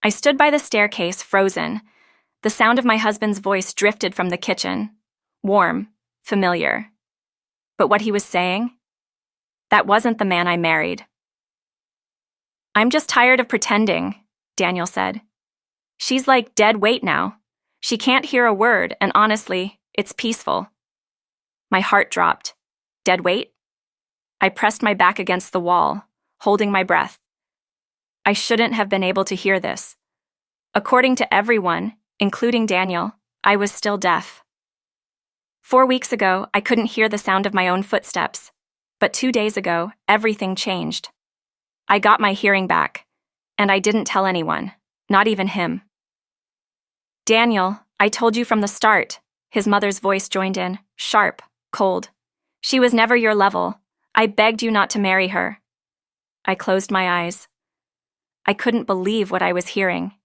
I stood by the staircase, frozen. The sound of my husband's voice drifted from the kitchen. Warm, familiar. But what he was saying? That wasn't the man I married. "I'm just tired of pretending," Daniel said. "She's like dead weight now. She can't hear a word, and honestly, it's peaceful." My heart dropped. Dead weight? I pressed my back against the wall, holding my breath. I shouldn't have been able to hear this. According to everyone, including Daniel, I was still deaf. 4 weeks ago, I couldn't hear the sound of my own footsteps, but 2 days ago, everything changed. I got my hearing back, and I didn't tell anyone, not even him. "Daniel, I told you from the start," his mother's voice joined in, sharp, cold. "She was never your level. I begged you not to marry her." I closed my eyes. I couldn't believe what I was hearing.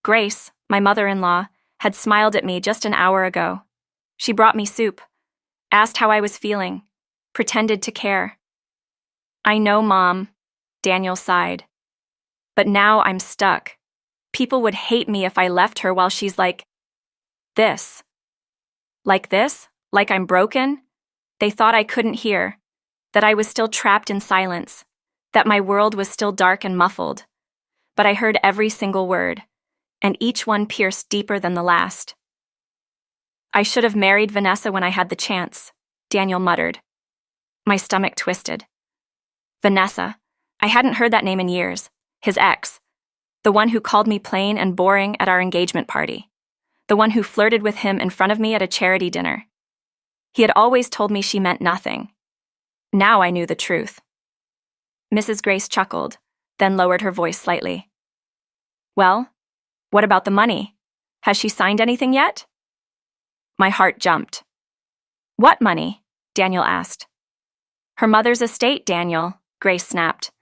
Grace, my mother-in-law, had smiled at me just an hour ago. She brought me soup, asked how I was feeling, pretended to care. "I know, Mom," Daniel sighed. "But now I'm stuck. People would hate me if I left her while she's like this. Like this? Like I'm broken? They thought I couldn't hear, that I was still trapped in silence, that my world was still dark and muffled. But I heard every single word, and each one pierced deeper than the last. "I should have married Vanessa when I had the chance," Daniel muttered. My stomach twisted. Vanessa. I hadn't heard that name in years. His ex. The one who called me plain and boring at our engagement party. The one who flirted with him in front of me at a charity dinner. He had always told me she meant nothing. Now I knew the truth. Mrs. Grace chuckled, then lowered her voice slightly. "Well, what about the money? Has she signed anything yet?" My heart jumped. "What money?" Daniel asked. "Her mother's estate, Daniel," Grace snapped.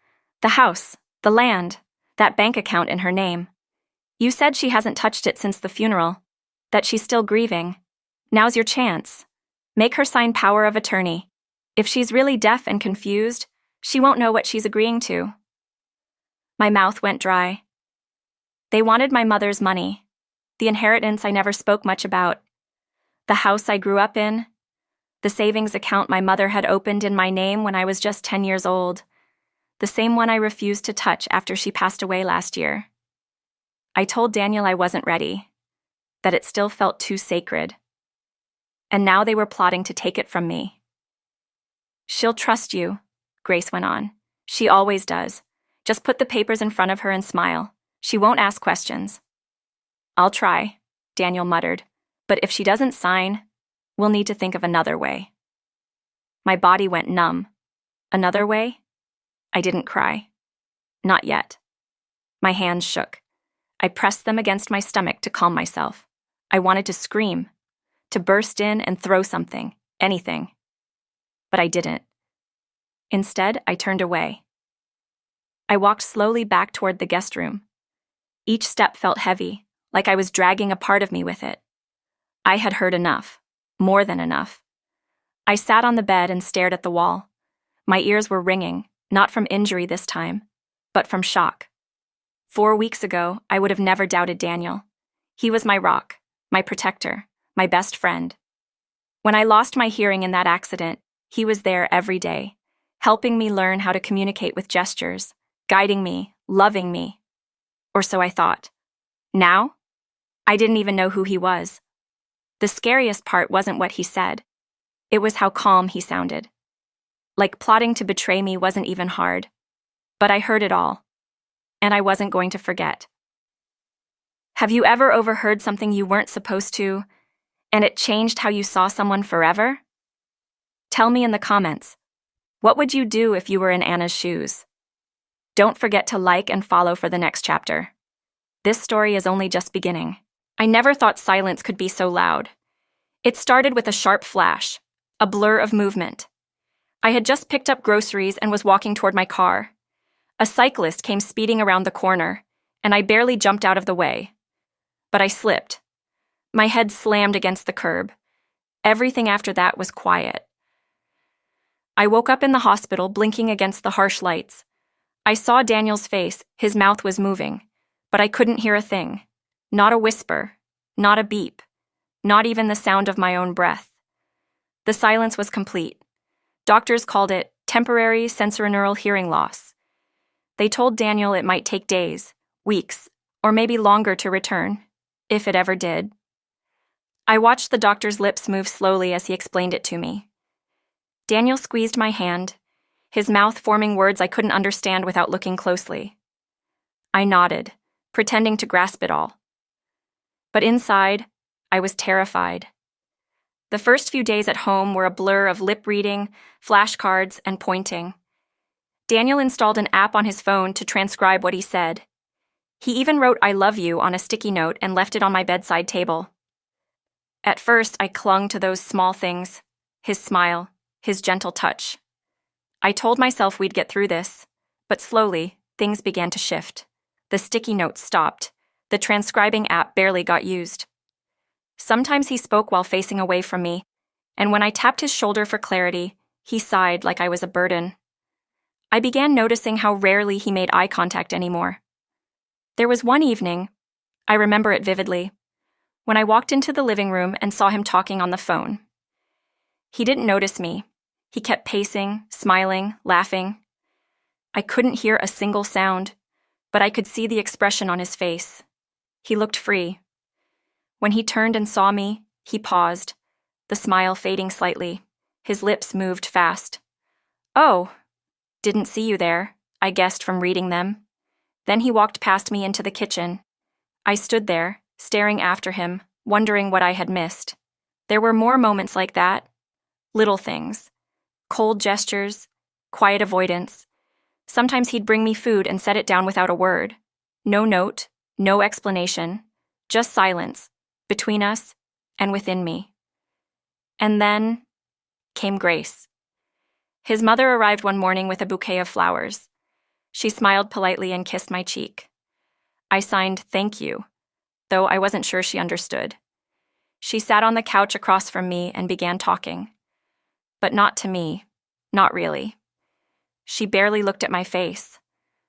"The house, the land, that bank account in her name. You said she hasn't touched it since the funeral, that she's still grieving. Now's your chance. Make her sign power of attorney. If she's really deaf and confused, she won't know what she's agreeing to." My mouth went dry. They wanted my mother's money, the inheritance I never spoke much about, the house I grew up in, the savings account my mother had opened in my name when I was just 10 years old, the same one I refused to touch after she passed away last year. I told Daniel I wasn't ready, that it still felt too sacred. And now they were plotting to take it from me. "She'll trust you," Grace went on. "She always does. Just put the papers in front of her and smile. She won't ask questions." "I'll try," Daniel muttered. "But if she doesn't sign, we'll need to think of another way." My body went numb. Another way? I didn't cry. Not yet. My hands shook. I pressed them against my stomach to calm myself. I wanted to scream, to burst in and throw something, anything. But I didn't. Instead, I turned away. I walked slowly back toward the guest room. Each step felt heavy, like I was dragging a part of me with it. I had heard enough, more than enough. I sat on the bed and stared at the wall. My ears were ringing, not from injury this time, but from shock. 4 weeks ago, I would have never doubted Daniel. He was my rock, my protector, my best friend. When I lost my hearing in that accident, he was there every day, helping me learn how to communicate with gestures, guiding me, loving me. Or so I thought. Now? I didn't even know who he was. The scariest part wasn't what he said. It was how calm he sounded. Like plotting to betray me wasn't even hard. But I heard it all. And I wasn't going to forget. Have you ever overheard something you weren't supposed to, and it changed how you saw someone forever? Tell me in the comments. What would you do if you were in Anna's shoes? Don't forget to like and follow for the next chapter. This story is only just beginning. I never thought silence could be so loud. It started with a sharp flash, a blur of movement. I had just picked up groceries and was walking toward my car. A cyclist came speeding around the corner, and I barely jumped out of the way. But I slipped. My head slammed against the curb. Everything after that was quiet. I woke up in the hospital, blinking against the harsh lights. I saw Daniel's face, his mouth was moving, but I couldn't hear a thing. Not a whisper, not a beep, not even the sound of my own breath. The silence was complete. Doctors called it temporary sensorineural hearing loss. They told Daniel it might take days, weeks, or maybe longer to return, if it ever did. I watched the doctor's lips move slowly as he explained it to me. Daniel squeezed my hand, his mouth forming words I couldn't understand without looking closely. I nodded, pretending to grasp it all. But inside, I was terrified. The first few days at home were a blur of lip reading, flashcards, and pointing. Daniel installed an app on his phone to transcribe what he said. He even wrote "I love you" on a sticky note and left it on my bedside table. At first, I clung to those small things, his smile, his gentle touch. I told myself we'd get through this, but slowly, things began to shift. The sticky notes stopped. The transcribing app barely got used. Sometimes he spoke while facing away from me, and when I tapped his shoulder for clarity, he sighed like I was a burden. I began noticing how rarely he made eye contact anymore. There was one evening, I remember it vividly, when I walked into the living room and saw him talking on the phone. He didn't notice me. He kept pacing, smiling, laughing. I couldn't hear a single sound, but I could see the expression on his face. He looked free. When he turned and saw me, he paused, the smile fading slightly. His lips moved fast. "Oh, didn't see you there," I guessed from reading them. Then he walked past me into the kitchen. I stood there, staring after him, wondering what I had missed. There were more moments like that. Little things. Cold gestures, quiet avoidance. Sometimes he'd bring me food and set it down without a word. No note, no explanation, just silence, between us and within me. And then came Grace. His mother arrived one morning with a bouquet of flowers. She smiled politely and kissed my cheek. I signed "thank you," though I wasn't sure she understood. She sat on the couch across from me and began talking. But not to me, not really. She barely looked at my face.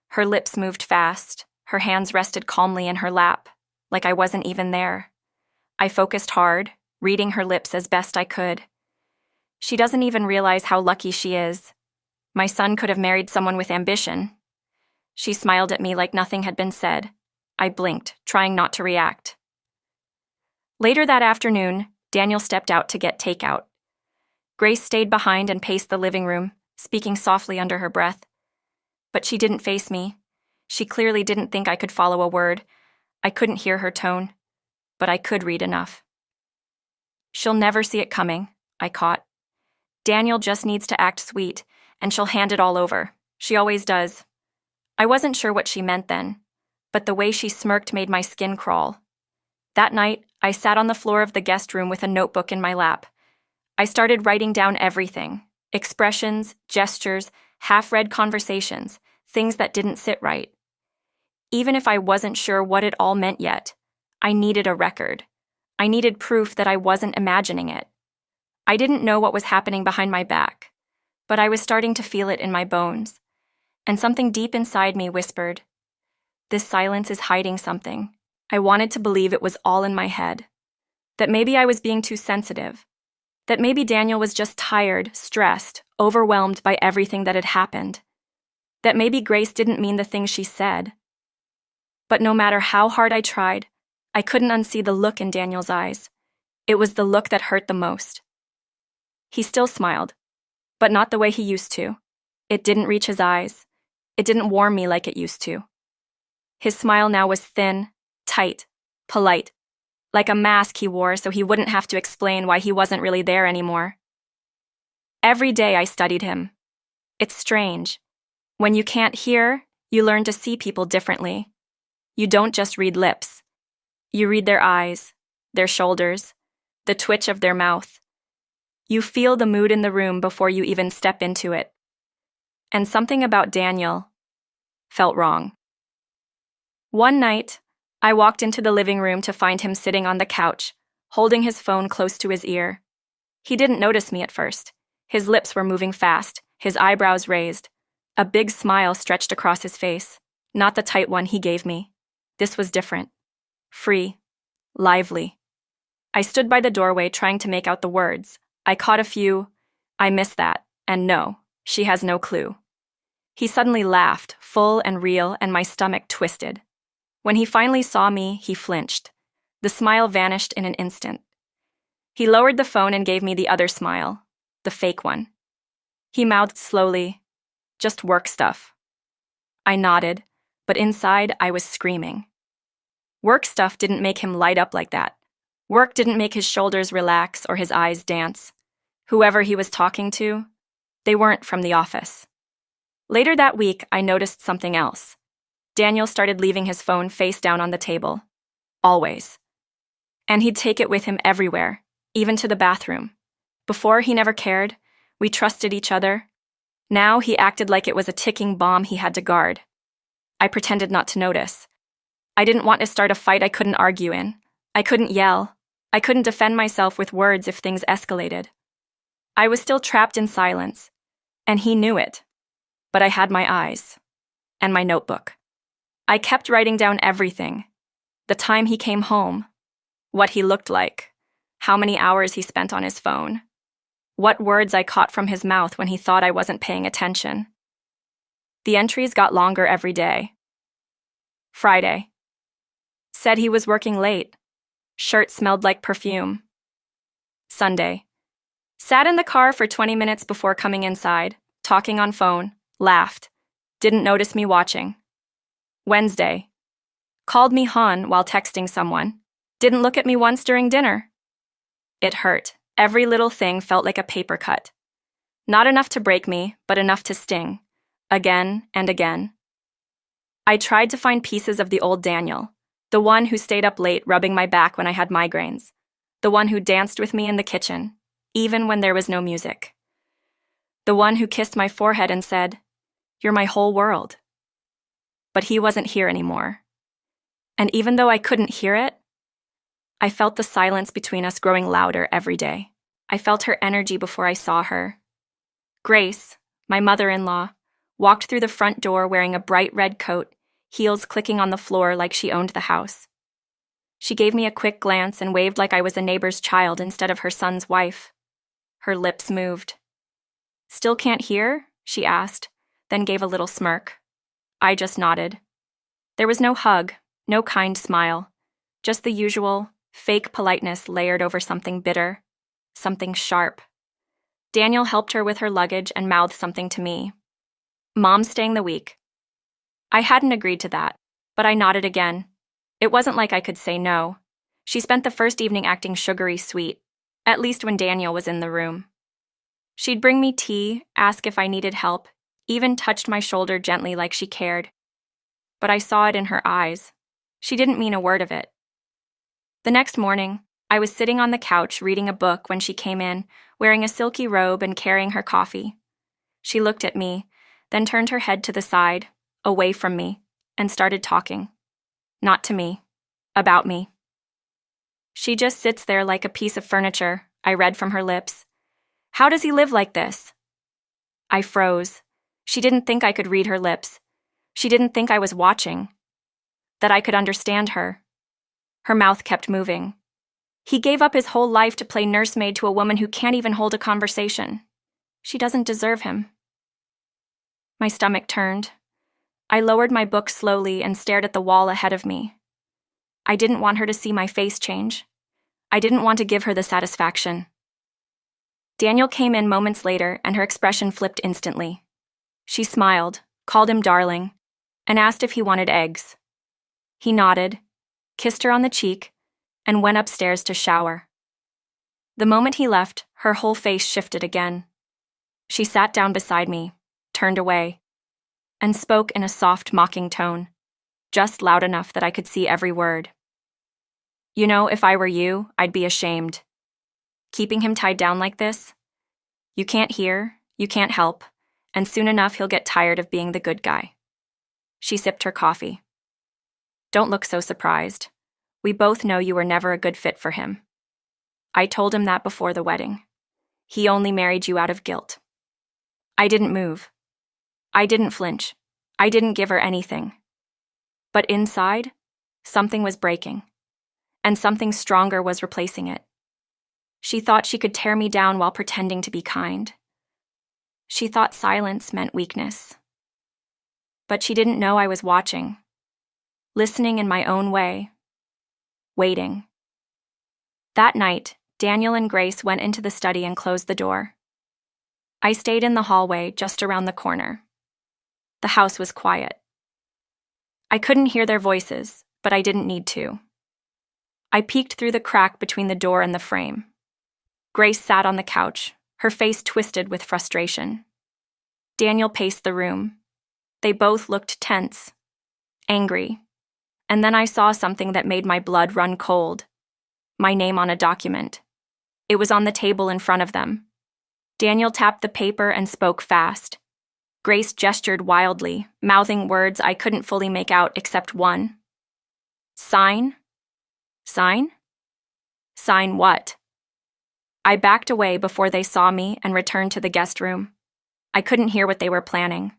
Her lips moved fast, her hands rested calmly in her lap, like I wasn't even there. I focused hard, reading her lips as best I could. She doesn't even realize how lucky she is. My son could have married someone with ambition. She smiled at me like nothing had been said. I blinked, trying not to react. Later that afternoon, Daniel stepped out to get takeout. Grace stayed behind and paced the living room, speaking softly under her breath. But she didn't face me. She clearly didn't think I could follow a word. I couldn't hear her tone, but I could read enough. "She'll never see it coming," I caught. "Daniel just needs to act sweet, and she'll hand it all over. She always does." I wasn't sure what she meant then, but the way she smirked made my skin crawl. That night, I sat on the floor of the guest room with a notebook in my lap. I started writing down everything: expressions, gestures, half-read conversations, things that didn't sit right. Even if I wasn't sure what it all meant yet, I needed a record. I needed proof that I wasn't imagining it. I didn't know what was happening behind my back, but I was starting to feel it in my bones. And something deep inside me whispered, "This silence is hiding something." I wanted to believe it was all in my head. That maybe I was being too sensitive. That maybe Daniel was just tired, stressed, overwhelmed by everything that had happened. That maybe Grace didn't mean the things she said. But no matter how hard I tried, I couldn't unsee the look in Daniel's eyes. It was the look that hurt the most. He still smiled, but not the way he used to. It didn't reach his eyes. It didn't warm me like it used to. His smile now was thin, tight, polite, like a mask he wore so he wouldn't have to explain why he wasn't really there anymore. Every day I studied him. It's strange. When you can't hear, you learn to see people differently. You don't just read lips. You read their eyes, their shoulders, the twitch of their mouth. You feel the mood in the room before you even step into it. And something about Daniel felt wrong. One night, I walked into the living room to find him sitting on the couch, holding his phone close to his ear. He didn't notice me at first. His lips were moving fast, his eyebrows raised. A big smile stretched across his face, not the tight one he gave me. This was different. Free. Lively. I stood by the doorway trying to make out the words. I caught a few, "I miss that," and "No, she has no clue." He suddenly laughed, full and real, and my stomach twisted. When he finally saw me, he flinched. The smile vanished in an instant. He lowered the phone and gave me the other smile, the fake one. He mouthed slowly, "Just work stuff." I nodded, but inside I was screaming. Work stuff didn't make him light up like that. Work didn't make his shoulders relax or his eyes dance. Whoever he was talking to, they weren't from the office. Later that week, I noticed something else. Daniel started leaving his phone face down on the table. Always. And he'd take it with him everywhere, even to the bathroom. Before, he never cared. We trusted each other. Now, he acted like it was a ticking bomb he had to guard. I pretended not to notice. I didn't want to start a fight I couldn't argue in. I couldn't yell. I couldn't defend myself with words if things escalated. I was still trapped in silence, and he knew it. But I had my eyes, and my notebook. I kept writing down everything. The time he came home, what he looked like, how many hours he spent on his phone, what words I caught from his mouth when he thought I wasn't paying attention. The entries got longer every day. Friday. Said he was working late. Shirt smelled like perfume. Sunday. Sat in the car for 20 minutes before coming inside, talking on phone, laughed. Didn't notice me watching. Wednesday. Called me hon while texting someone. Didn't look at me once during dinner. It hurt. Every little thing felt like a paper cut. Not enough to break me, but enough to sting. Again and again. I tried to find pieces of the old Daniel, the one who stayed up late rubbing my back when I had migraines, the one who danced with me in the kitchen, even when there was no music, the one who kissed my forehead and said, "You're my whole world." But he wasn't here anymore. And even though I couldn't hear it, I felt the silence between us growing louder every day. I felt her energy before I saw her. Grace, my mother-in-law, walked through the front door wearing a bright red coat, heels clicking on the floor like she owned the house. She gave me a quick glance and waved like I was a neighbor's child instead of her son's wife. Her lips moved. "Still can't hear?" she asked, then gave a little smirk. I just nodded. There was no hug, no kind smile, just the usual, fake politeness layered over something bitter, something sharp. Daniel helped her with her luggage and mouthed something to me. "Mom's staying the week." I hadn't agreed to that, but I nodded again. It wasn't like I could say no. She spent the first evening acting sugary sweet, at least when Daniel was in the room. She'd bring me tea, ask if I needed help, even touched my shoulder gently like she cared. But I saw it in her eyes. She didn't mean a word of it. The next morning, I was sitting on the couch reading a book when she came in, wearing a silky robe and carrying her coffee. She looked at me, then turned her head to the side, away from me, and started talking. Not to me. About me. "She just sits there like a piece of furniture," I read from her lips. "How does he live like this?" I froze. She didn't think I could read her lips. She didn't think I was watching. That I could understand her. Her mouth kept moving. "He gave up his whole life to play nursemaid to a woman who can't even hold a conversation. She doesn't deserve him." My stomach turned. I lowered my book slowly and stared at the wall ahead of me. I didn't want her to see my face change. I didn't want to give her the satisfaction. Daniel came in moments later, and her expression flipped instantly. She smiled, called him darling, and asked if he wanted eggs. He nodded, kissed her on the cheek, and went upstairs to shower. The moment he left, her whole face shifted again. She sat down beside me, turned away, and spoke in a soft, mocking tone, just loud enough that I could see every word. "You know, if I were you, I'd be ashamed. Keeping him tied down like this? You can't hear, you can't help, and soon enough he'll get tired of being the good guy." She sipped her coffee. "Don't look so surprised. We both know you were never a good fit for him. I told him that before the wedding. He only married you out of guilt." I didn't move. I didn't flinch. I didn't give her anything. But inside, Something was breaking, and something stronger was replacing it. She thought she could tear me down while pretending to be kind. She thought silence meant weakness. But she didn't know I was watching, listening in my own way, waiting. That night, Daniel and Grace went into the study and closed the door. I stayed in the hallway just around the corner. The house was quiet. I couldn't hear their voices, but I didn't need to. I peeked through the crack between the door and the frame. Grace sat on the couch, her face twisted with frustration. Daniel paced the room. They both looked tense, angry. And then I saw something that made my blood run cold. My name on a document. It was on the table in front of them. Daniel tapped the paper and spoke fast. Grace gestured wildly, mouthing words I couldn't fully make out except one. Sign? Sign? Sign what? I backed away before they saw me and returned to the guest room. I couldn't hear what they were planning.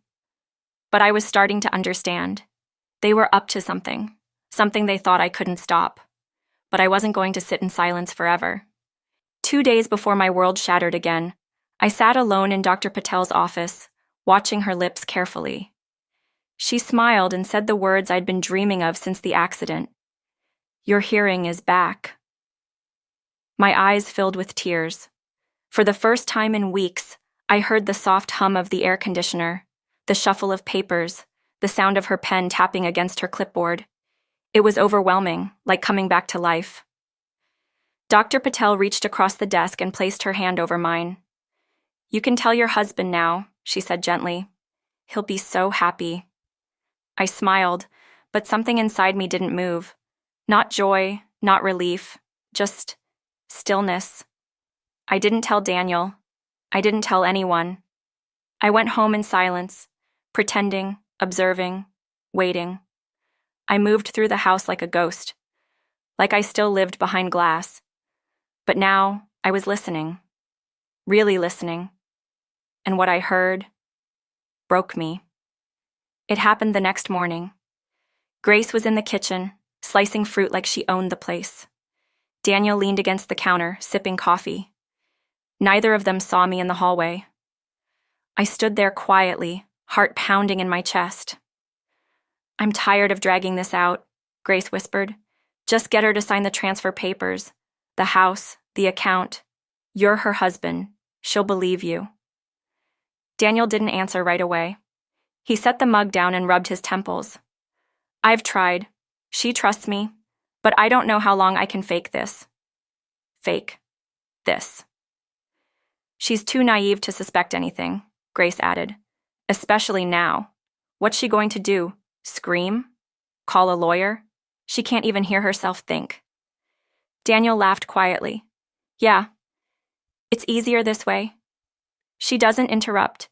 But I was starting to understand. They were up to something they thought I couldn't stop. But I wasn't going to sit in silence forever. 2 days before my world shattered again, I sat alone in Dr. Patel's office, watching her lips carefully. She smiled and said the words I'd been dreaming of since the accident. Your hearing is back. My eyes filled with tears. For the first time in weeks, I heard the soft hum of the air conditioner, the shuffle of papers, the sound of her pen tapping against her clipboard. It was overwhelming, like coming back to life. Dr. Patel reached across the desk and placed her hand over mine. You can tell your husband now, she said gently. He'll be so happy. I smiled, but something inside me didn't move. Not joy, not relief, just stillness. I didn't tell Daniel. I didn't tell anyone. I went home in silence, pretending, observing, waiting. I moved through the house like a ghost, like I still lived behind glass. But now I was listening, really listening. And what I heard broke me. It happened the next morning. Grace was in the kitchen, slicing fruit like she owned the place. Daniel leaned against the counter, sipping coffee. Neither of them saw me in the hallway. I stood there quietly, heart pounding in my chest. I'm tired of dragging this out, Grace whispered. Just get her to sign the transfer papers. The house, the account. You're her husband. She'll believe you. Daniel didn't answer right away. He set the mug down and rubbed his temples. I've tried. She trusts me, but I don't know how long I can fake this. Fake this. She's too naive to suspect anything, Grace added. Especially now. What's she going to do? Scream? Call a lawyer? She can't even hear herself think. Daniel laughed quietly. Yeah, it's easier this way. She doesn't interrupt,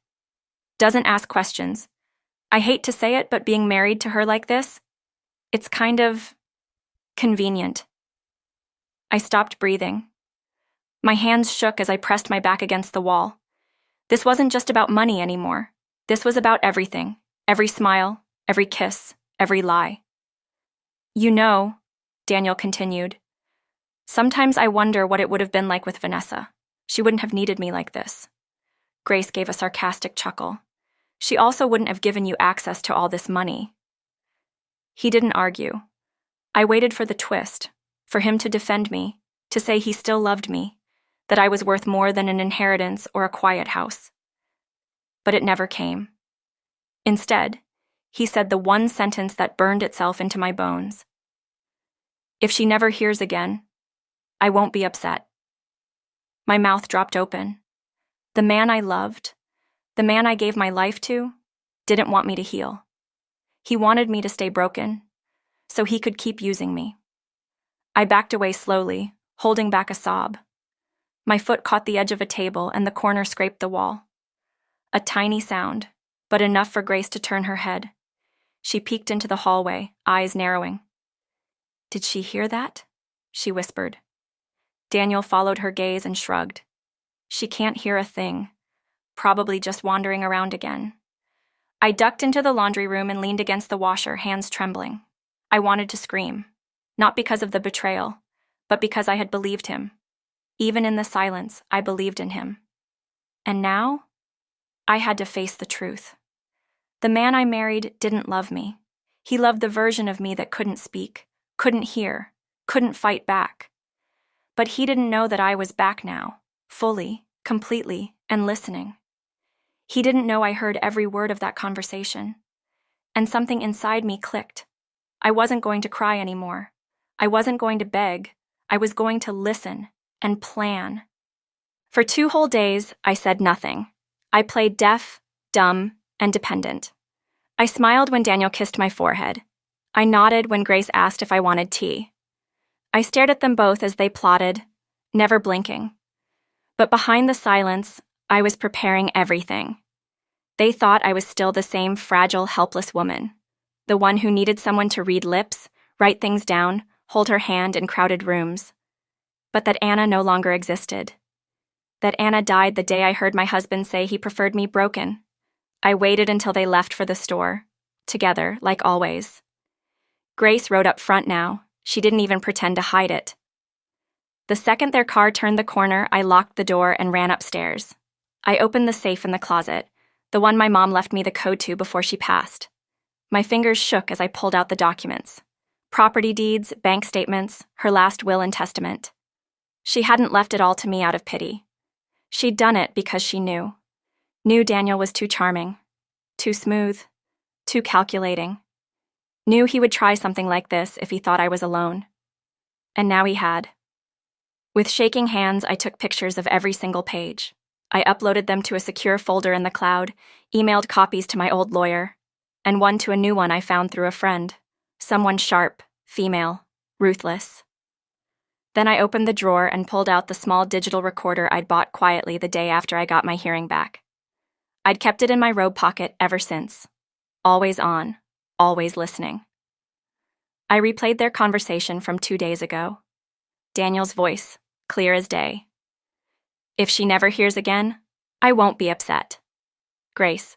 doesn't ask questions. I hate to say it, but being married to her like this, it's kind of convenient. I stopped breathing. My hands shook as I pressed my back against the wall. This wasn't just about money anymore. This was about everything. Every smile, every kiss, every lie. You know, Daniel continued, sometimes I wonder what it would have been like with Vanessa. She wouldn't have needed me like this. Grace gave a sarcastic chuckle. She also wouldn't have given you access to all this money. He didn't argue. I waited for the twist, for him to defend me, to say he still loved me, that I was worth more than an inheritance or a quiet house. But it never came. Instead, he said the one sentence that burned itself into my bones. If she never hears again, I won't be upset. My mouth dropped open. The man I loved, the man I gave my life to, didn't want me to heal. He wanted me to stay broken, so he could keep using me. I backed away slowly, holding back a sob. My foot caught the edge of a table and the corner scraped the wall. A tiny sound, but enough for Grace to turn her head. She peeked into the hallway, eyes narrowing. Did she hear that? She whispered. Daniel followed her gaze and shrugged. She can't hear a thing. Probably just wandering around again. I ducked into the laundry room and leaned against the washer, hands trembling. I wanted to scream. not because of the betrayal, but because I had believed him. Even in the silence, I believed in him. And now, I had to face the truth. The man I married didn't love me. He loved the version of me that couldn't speak, couldn't hear, couldn't fight back. But he didn't know that I was back now, fully, completely, and listening. He didn't know I heard every word of that conversation. And something inside me clicked. I wasn't going to cry anymore. I wasn't going to beg. I was going to listen and plan. For 2 whole days, I said nothing. I played deaf, dumb, and dependent. I smiled when Daniel kissed my forehead. I nodded when Grace asked if I wanted tea. I stared at them both as they plotted, never blinking. But behind the silence, I was preparing everything. They thought I was still the same fragile, helpless woman, the one who needed someone to read lips, write things down, hold her hand in crowded rooms. But that Anna no longer existed. That Anna died the day I heard my husband say he preferred me broken. I waited until they left for the store, together, like always. Grace rode up front now. She didn't even pretend to hide it. The second their car turned the corner, I locked the door and ran upstairs. I opened the safe in the closet, the one my mom left me the code to before she passed. My fingers shook as I pulled out the documents. Property deeds, bank statements, her last will and testament. She hadn't left it all to me out of pity. She'd done it because she knew. Knew Daniel was too charming, too smooth, too calculating. Knew he would try something like this if he thought I was alone. And now he had. With shaking hands, I took pictures of every single page. I uploaded them to a secure folder in the cloud, emailed copies to my old lawyer, and one to a new one I found through a friend. Someone sharp, female, ruthless. Then I opened the drawer and pulled out the small digital recorder I'd bought quietly the day after I got my hearing back. I'd kept it in my robe pocket ever since. Always on, always listening. I replayed their conversation from 2 days ago. Daniel's voice, clear as day. If she never hears again, I won't be upset. Grace.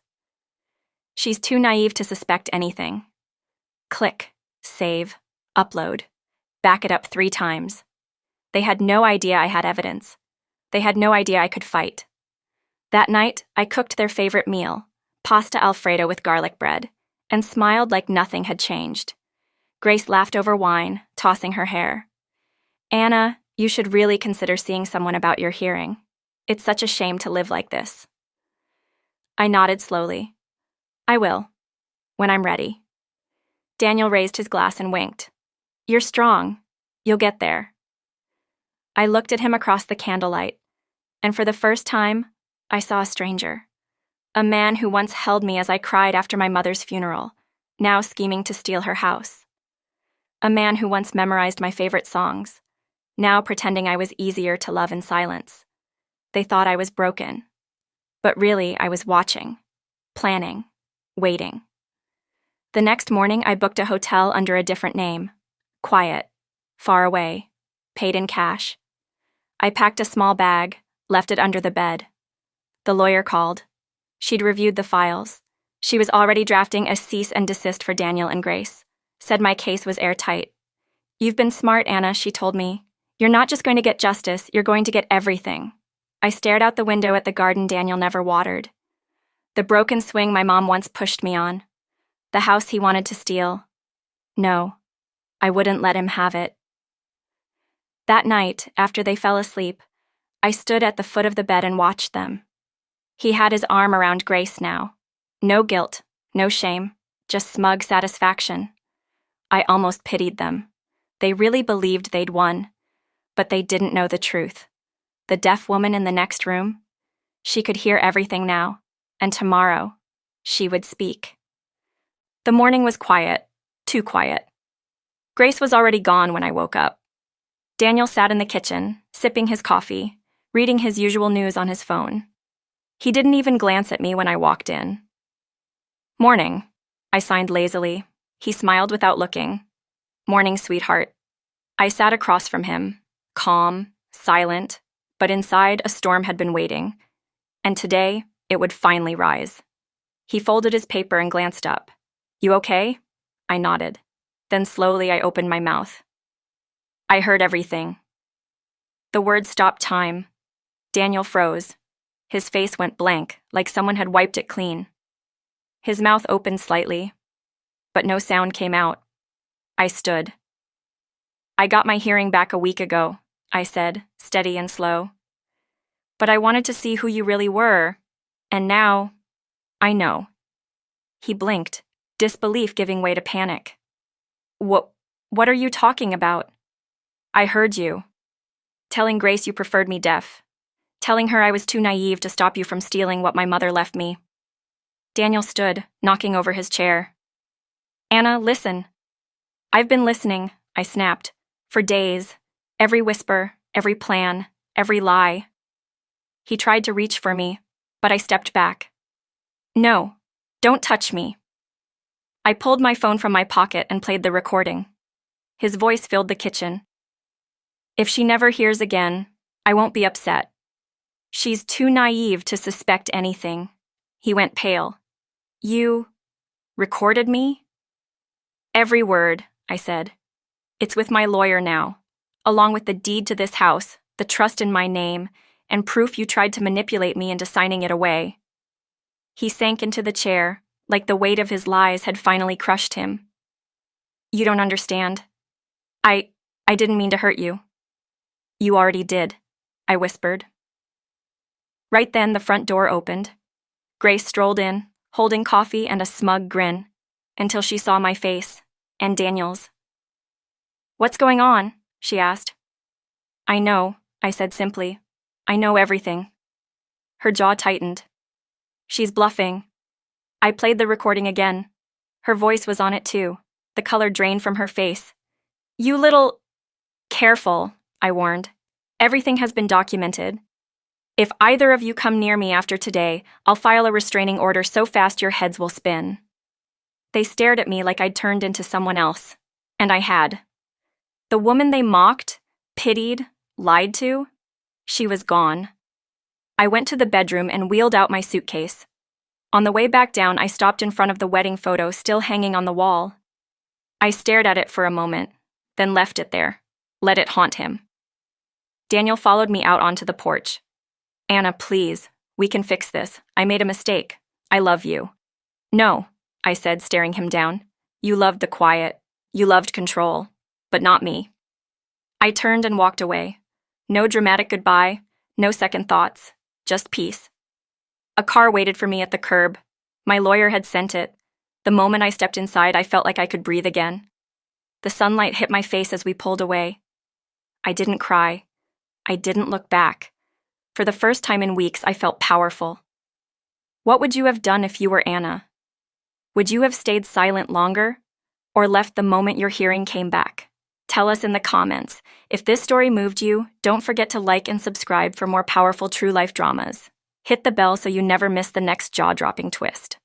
She's too naive to suspect anything. Click, save, upload. Back it up 3 times. They had no idea I had evidence. They had no idea I could fight. That night, I cooked their favorite meal, pasta Alfredo with garlic bread, and smiled like nothing had changed. Grace laughed over wine, tossing her hair. Anna, you should really consider seeing someone about your hearing. It's such a shame to live like this. I nodded slowly. I will, when I'm ready. Daniel raised his glass and winked. You're strong. You'll get there. I looked at him across the candlelight, and for the first time, I saw a stranger. A man who once held me as I cried after my mother's funeral, now scheming to steal her house. A man who once memorized my favorite songs, now pretending I was easier to love in silence. They thought I was broken. But really, I was watching, planning, waiting. The next morning, I booked a hotel under a different name. Quiet, far away, paid in cash. I packed a small bag, left it under the bed. The lawyer called. She'd reviewed the files. She was already drafting a cease and desist for Daniel and Grace. Said my case was airtight. You've been smart, Anna, she told me. You're not just going to get justice, you're going to get everything. I stared out the window at the garden Daniel never watered. The broken swing my mom once pushed me on. The house he wanted to steal. No, I wouldn't let him have it. That night, after they fell asleep, I stood at the foot of the bed and watched them. He had his arm around Grace now. No guilt, no shame, just smug satisfaction. I almost pitied them. They really believed they'd won, but they didn't know the truth. The deaf woman in the next room, she could hear everything now, and tomorrow, she would speak. The morning was quiet, too quiet. Grace was already gone when I woke up. Daniel sat in the kitchen, sipping his coffee, reading his usual news on his phone. He didn't even glance at me when I walked in. Morning, I signed lazily. He smiled without looking. Morning, sweetheart. I sat across from him, calm, silent, but inside a storm had been waiting, and today it would finally rise. He folded his paper and glanced up. You okay? I nodded. Then slowly I opened my mouth. I heard everything. The words stopped time. Daniel froze. His face went blank, like someone had wiped it clean. His mouth opened slightly, but no sound came out. I stood. I got my hearing back a week ago, I said, steady and slow. But I wanted to see who you really were, and now, I know. He blinked, disbelief giving way to panic. What are you talking about? I heard you. Telling Grace you preferred me deaf. Telling her I was too naive to stop you from stealing what my mother left me. Daniel stood, knocking over his chair. Anna, listen. I've been listening, I snapped, for days. Every whisper, every plan, every lie. He tried to reach for me, but I stepped back. No, don't touch me. I pulled my phone from my pocket and played the recording. His voice filled the kitchen. If she never hears again, I won't be upset. She's too naive to suspect anything. He went pale. You recorded me? Every word, I said. It's with my lawyer now, along with the deed to this house, the trust in my name, and proof you tried to manipulate me into signing it away. He sank into the chair, like the weight of his lies had finally crushed him. You don't understand. I didn't mean to hurt you. You already did, I whispered. Right then, the front door opened. Grace strolled in, holding coffee and a smug grin, until she saw my face, and Daniel's. What's going on? She asked. I know, I said simply. I know everything. Her jaw tightened. She's bluffing. I played the recording again. Her voice was on it too, the color drained from her face. You little... Careful, I warned. Everything has been documented. If either of you come near me after today, I'll file a restraining order so fast your heads will spin. They stared at me like I'd turned into someone else, and I had. The woman they mocked, pitied, lied to, she was gone. I went to the bedroom and wheeled out my suitcase. On the way back down, I stopped in front of the wedding photo still hanging on the wall. I stared at it for a moment, then left it there, let it haunt him. Daniel followed me out onto the porch. Anna, please, we can fix this. I made a mistake. I love you. No, I said, staring him down. You loved the quiet. You loved control. But not me. I turned and walked away. No dramatic goodbye, no second thoughts, just peace. A car waited for me at the curb. My lawyer had sent it. The moment I stepped inside, I felt like I could breathe again. The sunlight hit my face as we pulled away. I didn't cry. I didn't look back. For the first time in weeks, I felt powerful. What would you have done if you were Anna? Would you have stayed silent longer, or left the moment your hearing came back? Tell us in the comments. If this story moved you, don't forget to like and subscribe for more powerful true life dramas. Hit the bell so you never miss the next jaw-dropping twist.